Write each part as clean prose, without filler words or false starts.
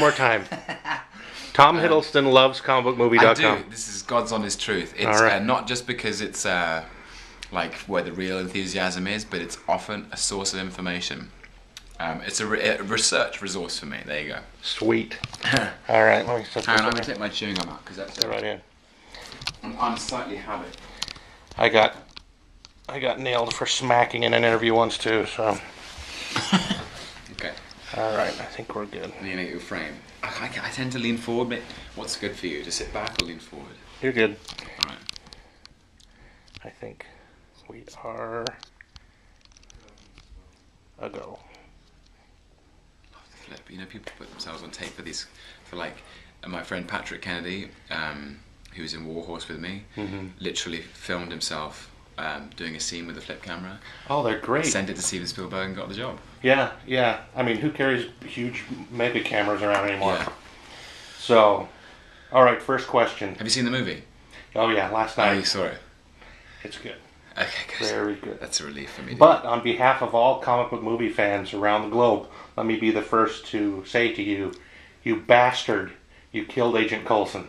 more time. Tom Hiddleston loves comicbookmovie.com. I do. This is God's honest truth. It's not just because it's like where the real enthusiasm is, but it's often a source of information. It's a research resource for me. There you go. Sweet. All right, let me set this Hang on, I'm on. going to take my chewing gum out because that's Get right in. an unsightly habit. I got nailed for smacking in an interview once too. So. Okay. All right, I think we're good. Lean at your frame. I tend to lean forward, but what's good for you? To sit back or lean forward? You're good. All right. I think we are a go. Flip. You know, people put themselves on tape for these, for like my friend Patrick Kennedy, who was in Warhorse with me, literally filmed himself doing a scene with a flip camera. Oh, they're great. Sent it to Steven Spielberg and got the job. Yeah, yeah. I mean, who carries huge mega cameras around anymore? Yeah. So, all right, first question. Have you seen the movie? Oh yeah, last Oh, night. you saw it. It's good. Okay, good. Very good. That's a relief for me. But on behalf of all comic book movie fans around the globe, let me be the first to say to you, you bastard, you killed Agent Coulson.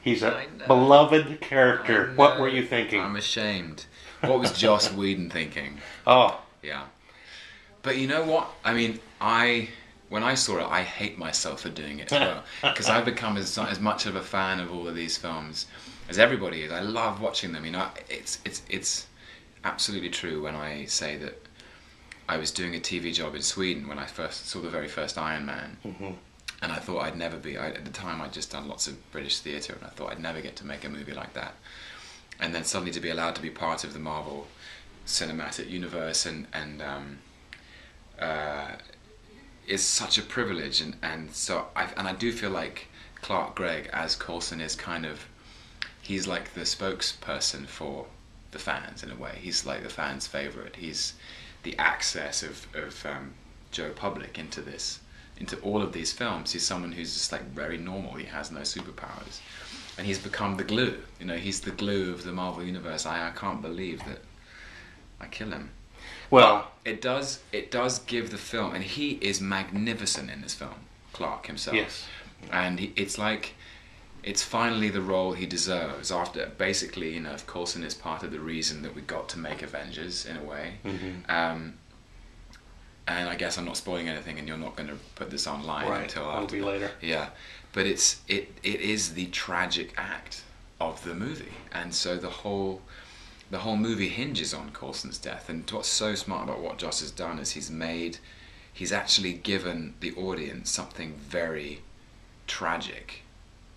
He's a beloved character. What were you thinking? I'm ashamed. What was Joss Whedon thinking? Oh. Yeah. But you know what? I mean, when I saw it, I hate myself for doing it as well. Because I've become as much of a fan of all of these films as everybody is. I love watching them. You know, it's absolutely true when I say that I was doing a TV job in Sweden when I first saw the very first Iron Man. And I thought I'd never be, at the time I'd just done lots of British theatre, and I thought I'd never get to make a movie like that. And then suddenly to be allowed to be part of the Marvel Cinematic Universe is such a privilege, and so I do feel like Clark Gregg as Coulson is kind of, he's like the spokesperson for the fans in a way. He's like the fans' favourite. He's the access of Joe Public into all of these films. He's someone who's just like very normal. He has no superpowers, and he's become the glue. You know, he's the glue of the Marvel universe. I can't believe that I kill him. Well, but it does give the film, and he is magnificent in this film, Clark himself. Yes. And it's finally the role he deserves after basically, you know, Coulson is part of the reason that we got to make Avengers in a way. And I guess I'm not spoiling anything, and you're not going to put this online until after. It'll be later. Yeah, but it is the tragic act of the movie, and so the whole movie hinges on Coulson's death. And what's so smart about what Joss has done is he's actually given the audience something very tragic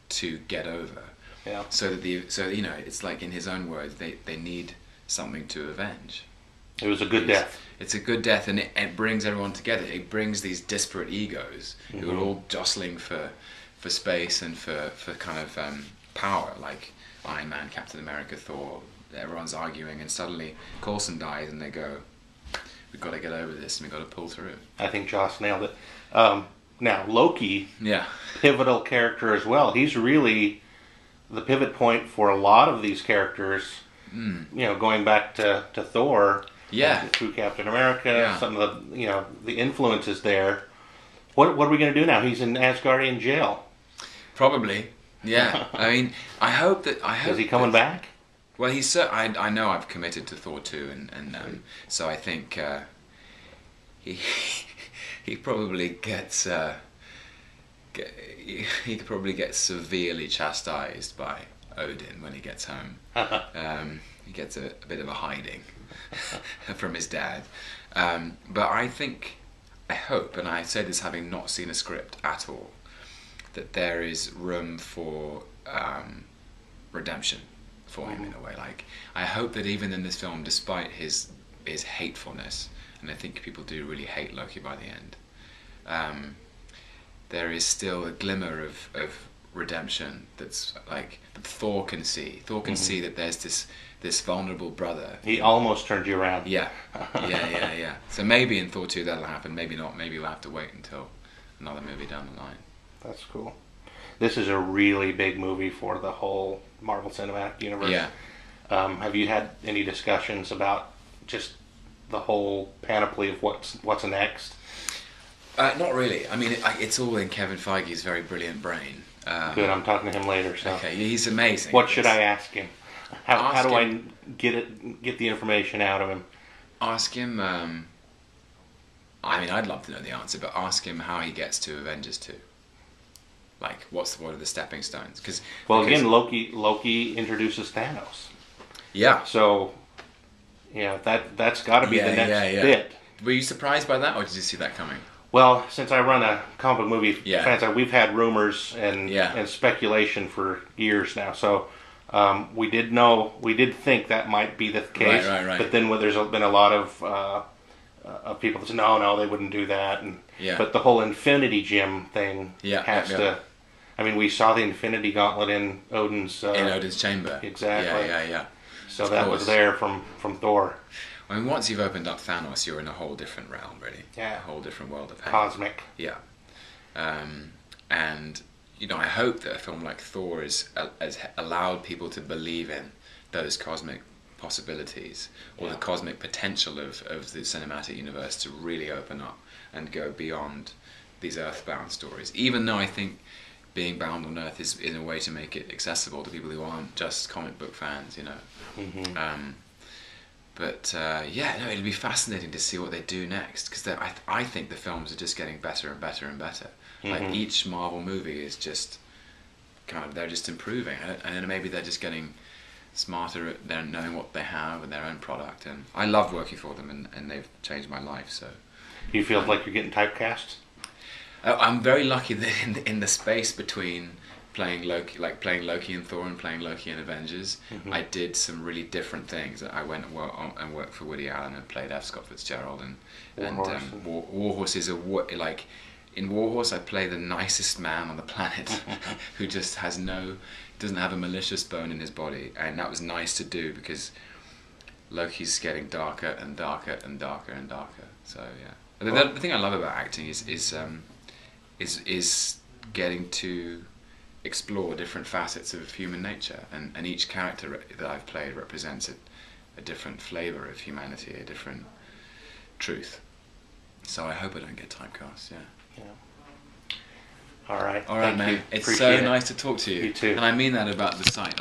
to get over. Yeah. So you know, it's like, in his own words, they need something to avenge. It was a good death. It's a good death, and it brings everyone together. It brings these disparate egos who are all jostling for space and for kind of power, like Iron Man, Captain America, Thor. Everyone's arguing, and suddenly Coulson dies, and they go, "We've got to get over this, and we've got to pull through." I think Joss nailed it. Now Loki, Yeah. pivotal character as well. He's really the pivot point for a lot of these characters. You know, going back to Thor. Yeah. Through Captain America, Yeah. some of the influences there. What are we going to do now? He's in Asgardian jail. Probably. Yeah. I mean, I hope. Is he coming back? Well, I know I've committed to Thor 2, and so I think he probably gets he could probably get severely chastised by Odin when he gets home. He gets a bit of a hiding from his dad. But I hope, and I say this having not seen a script at all, that there is room for redemption for him in a way. Like, I hope that even in this film, despite his hatefulness, and I think people do really hate Loki by the end, there is still a glimmer of redemption that's like that Thor can see. Thor can see that there's this vulnerable brother. He almost turned you around. Yeah. So maybe in Thor 2 that'll happen, maybe not. Maybe we'll have to wait until another movie down the line. That's cool. This is a really big movie for the whole Marvel Cinematic Universe. Yeah. Have you had any discussions about just the whole panoply of what's next? Not really. I mean, it's all in Kevin Feige's very brilliant brain. Good, I'm talking to him later. So, Okay, he's amazing. what should I ask him? How do I him, get the information out of him? Ask him. I mean, I'd love to know the answer, but ask him how he gets to Avengers 2. Like, what are the stepping stones? Because again, Loki introduces Thanos. Yeah. So, yeah, that's got to be the next bit. Were you surprised by that, or did you see that coming? Well, since I run a comic book movie fan site, we've had rumors and speculation for years now. So we did think that might be the case. Right. But then there's been a lot of people that say, no, they wouldn't do that. But the whole Infinity Gem thing has to. I mean, we saw the Infinity Gauntlet in Odin's chamber. Exactly. Yeah. So that was there from Thor. I mean, once you've opened up Thanos, you're in a whole different realm, really. Yeah. A whole different world of cosmic. Yeah. And, I hope that a film like Thor has allowed people to believe in those cosmic possibilities or the cosmic potential of the cinematic universe to really open up and go beyond these earthbound stories. Even though I think being bound on Earth is in a way to make it accessible to people who aren't just comic book fans, Mm-hmm. It'd be fascinating to see what they do next, because I think the films are just getting better and better and better. Mm-hmm. Like each Marvel movie is just they're just improving, and maybe they're just getting smarter at knowing what they have and their own product. And I love working for them, and they've changed my life. So, you feel like you're getting typecast? I'm very lucky that in the space between playing Loki in Thor and playing Loki in Avengers, I did some really different things. I went and worked for Woody Allen and played F. Scott Fitzgerald, and Warhorse is in Warhorse I play the nicest man on the planet who just doesn't have a malicious bone in his body, and that was nice to do because Loki's getting darker and darker and darker and darker. So yeah, the thing I love about acting is getting to explore different facets of human nature, and each character that I've played represents a different flavour of humanity, a different truth. So I hope I don't get typecast. Yeah. All right, man. It's so nice to talk to you. You too. And I mean that about the site.